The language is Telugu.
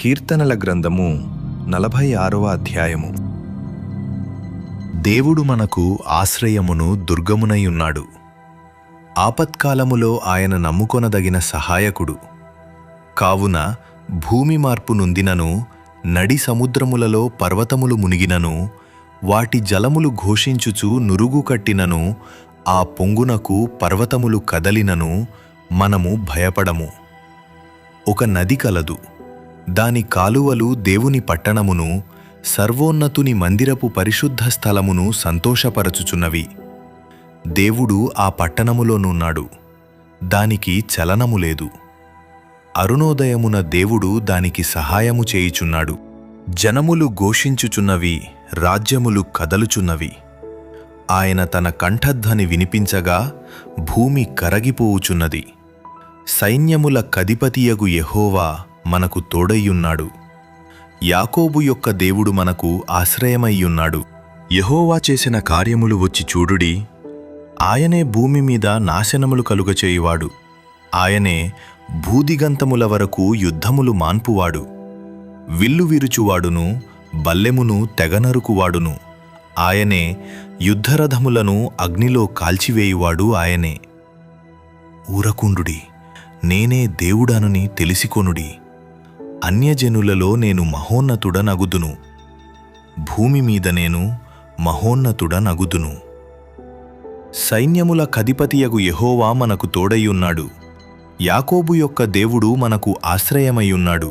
కీర్తనల గ్రంథము 46వ అధ్యాయము. దేవుడు మనకు ఆశ్రయమును దుర్గమునయున్నాడు. ఆపత్కాలములో ఆయన నమ్ముకొనదగిన సహాయకుడు. కావున భూమి మార్పు నొందినను, నడి సముద్రములలో పర్వతములు మునిగినను, వాటి జలములు ఘోషించుచు నురుగు కట్టినను, ఆ పొంగునకు పర్వతములు కదలినను మనము భయపడము. ఒక నది కలదు, దాని కాలువలు దేవుని పట్టణమును, సర్వోన్నతుని మందిరపు పరిశుద్ధ స్థలమును సంతోషపరచుచున్నవి. దేవుడు ఆ పట్టణములోనున్నాడు, దానికి చలనము లేదు. అరుణోదయమున దేవుడు దానికి సహాయము చేయుచున్నాడు. జనములు ఘోషించుచున్నవి, రాజ్యములు కదలుచున్నవి. ఆయన తన కంఠధ్వని వినిపించగా భూమి కరగిపోవుచున్నది. సైన్యముల కధిపతియగు యెహోవా మనకు తోడయ్యున్నాడు. యాకోబు యొక్క దేవుడు మనకు ఆశ్రయమయ్యున్నాడు. యెహోవా చేసిన కార్యములు వచ్చి చూడుడి. ఆయనే భూమి మీద నాశనములు కలుగచేయువాడు. ఆయనే భూదిగంతముల వరకు యుద్ధములు మాన్పువాడు. విల్లు విరుచువాడును, బల్లెమును తెగనరుకువాడును. ఆయనే యుద్ధరథములను అగ్నిలో కాల్చివేయువాడు. ఆయనే. ఊరకుండుడి, నేనే దేవుడనుని తెలిసికొనుడి. అన్యజనులలో నేను మహోన్నతుడనగుదును, భూమి మీద నేను మహోన్నతుడనగుదును. సైన్యముల కధిపతియగు యెహోవా మనకు తోడయ్యున్నాడు. యాకోబు యొక్క దేవుడు మనకు ఆశ్రయమయ్యున్నాడు.